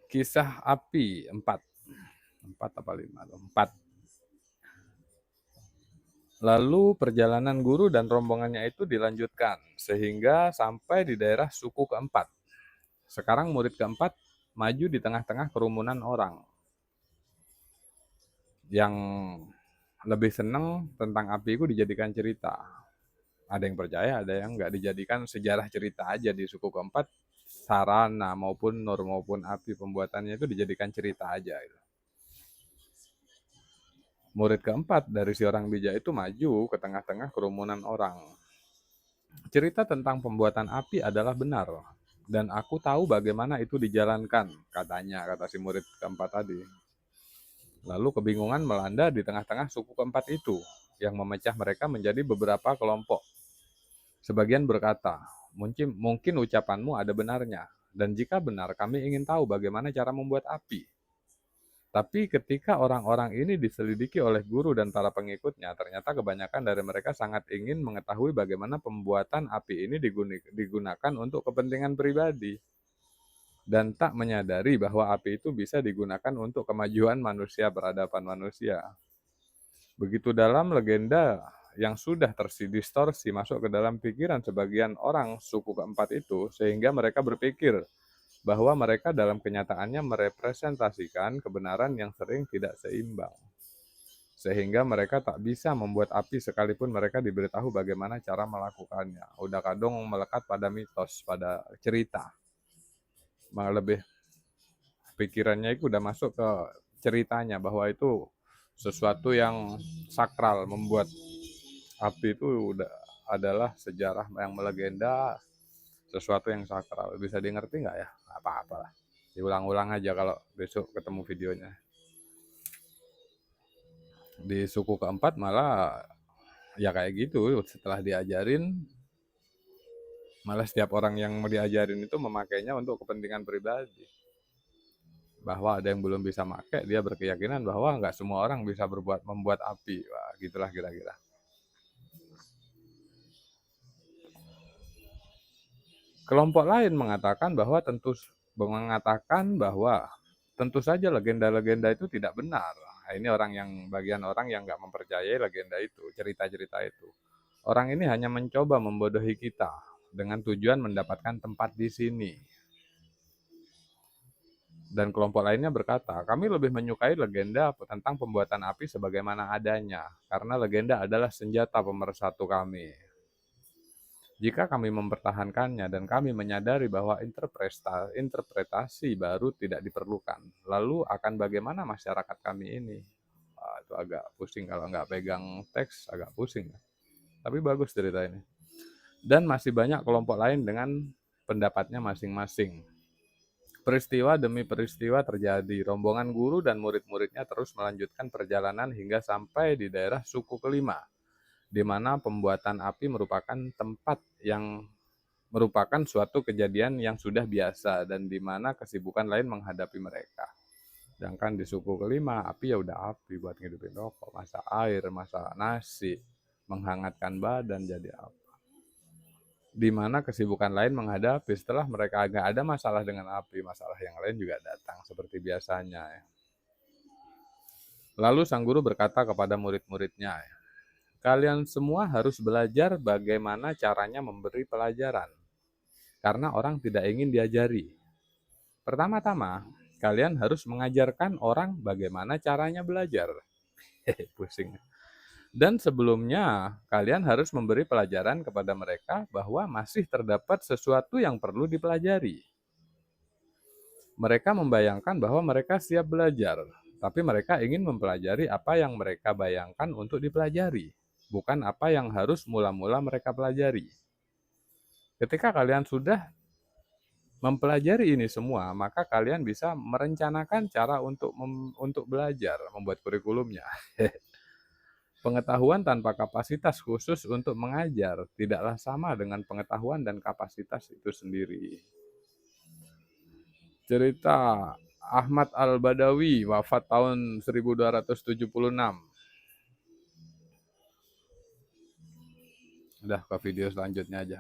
Kisah api 4, 4 apa 5 tuh, 4. Lalu perjalanan guru dan rombongannya itu dilanjutkan sehingga sampai di daerah suku keempat. Sekarang murid keempat maju di tengah-tengah kerumunan orang yang lebih seneng tentang api itu dijadikan cerita. Ada yang percaya, ada yang nggak, dijadikan sejarah cerita aja di suku keempat. Sarana maupun nur maupun api pembuatannya itu dijadikan cerita aja gitu. Murid keempat dari si orang bijak itu maju ke tengah-tengah kerumunan orang. Cerita tentang pembuatan api adalah benar, dan aku tahu bagaimana itu dijalankan, katanya, kata si murid keempat tadi. Lalu kebingungan melanda di tengah-tengah suku keempat itu, yang memecah mereka menjadi beberapa kelompok. Sebagian berkata, mungkin ucapanmu ada benarnya, dan jika benar kami ingin tahu bagaimana cara membuat api. Tapi ketika orang-orang ini diselidiki oleh guru dan para pengikutnya, ternyata kebanyakan dari mereka sangat ingin mengetahui bagaimana pembuatan api ini digunakan untuk kepentingan pribadi. Dan tak menyadari bahwa api itu bisa digunakan untuk kemajuan manusia, peradaban manusia. Begitu dalam legenda yang sudah terdistorsi masuk ke dalam pikiran sebagian orang suku keempat itu, sehingga mereka berpikir bahwa mereka dalam kenyataannya merepresentasikan kebenaran yang sering tidak seimbang. Sehingga mereka tak bisa membuat api sekalipun mereka diberitahu bagaimana cara melakukannya. Udah kadang melekat pada mitos, pada cerita. Malah lebih pikirannya itu udah masuk ke ceritanya, bahwa itu sesuatu yang sakral. Membuat api itu udah adalah sejarah yang melegenda, sesuatu yang sakral. Bisa di ngerti nggak ya? Apa-apa lah. Diulang-ulang aja kalau besok ketemu videonya. Di suku keempat malah ya kayak gitu, setelah diajarin malah setiap orang yang mau diajarin itu memakainya untuk kepentingan pribadi. Bahwa ada yang belum bisa pakai, dia berkeyakinan bahwa nggak semua orang bisa membuat api. Wah, gitulah kira-kira. Kelompok lain mengatakan bahwa tentu saja legenda-legenda itu tidak benar. Nah, ini bagian orang yang nggak mempercayai legenda itu, cerita-cerita itu. Orang ini hanya mencoba membodohi kita dengan tujuan mendapatkan tempat di sini. Dan kelompok lainnya berkata, kami lebih menyukai legenda tentang pembuatan api sebagaimana adanya, karena legenda adalah senjata pemersatu kami. Jika kami mempertahankannya dan kami menyadari bahwa interpretasi baru tidak diperlukan, lalu akan bagaimana masyarakat kami ini? Itu agak pusing kalau nggak pegang teks, agak pusing. Tapi bagus cerita ini. Dan masih banyak kelompok lain dengan pendapatnya masing-masing. Peristiwa demi peristiwa terjadi. Rombongan guru dan murid-muridnya terus melanjutkan perjalanan hingga sampai di daerah suku kelima, di mana pembuatan api merupakan suatu kejadian yang sudah biasa dan di mana kesibukan lain menghadapi mereka. Sedangkan di suku kelima, api ya udah api buat ngidupin rokok, masak air, masak nasi, menghangatkan badan, jadi apa. Di mana kesibukan lain menghadapi. Setelah mereka agak ada masalah dengan api, masalah yang lain juga datang seperti biasanya. Lalu sang guru berkata kepada murid-muridnya, kalian semua harus belajar bagaimana caranya memberi pelajaran, karena orang tidak ingin diajari. Pertama-tama, kalian harus mengajarkan orang bagaimana caranya belajar. Pusing. Dan sebelumnya, kalian harus memberi pelajaran kepada mereka bahwa masih terdapat sesuatu yang perlu dipelajari. Mereka membayangkan bahwa mereka siap belajar, tapi mereka ingin mempelajari apa yang mereka bayangkan untuk dipelajari, bukan apa yang harus mula-mula mereka pelajari. Ketika kalian sudah mempelajari ini semua, maka kalian bisa merencanakan cara untuk belajar, membuat kurikulumnya. Pengetahuan tanpa kapasitas khusus untuk mengajar tidaklah sama dengan pengetahuan dan kapasitas itu sendiri. Cerita Ahmad Al-Badawi, wafat tahun 1276. Udah ke video selanjutnya aja.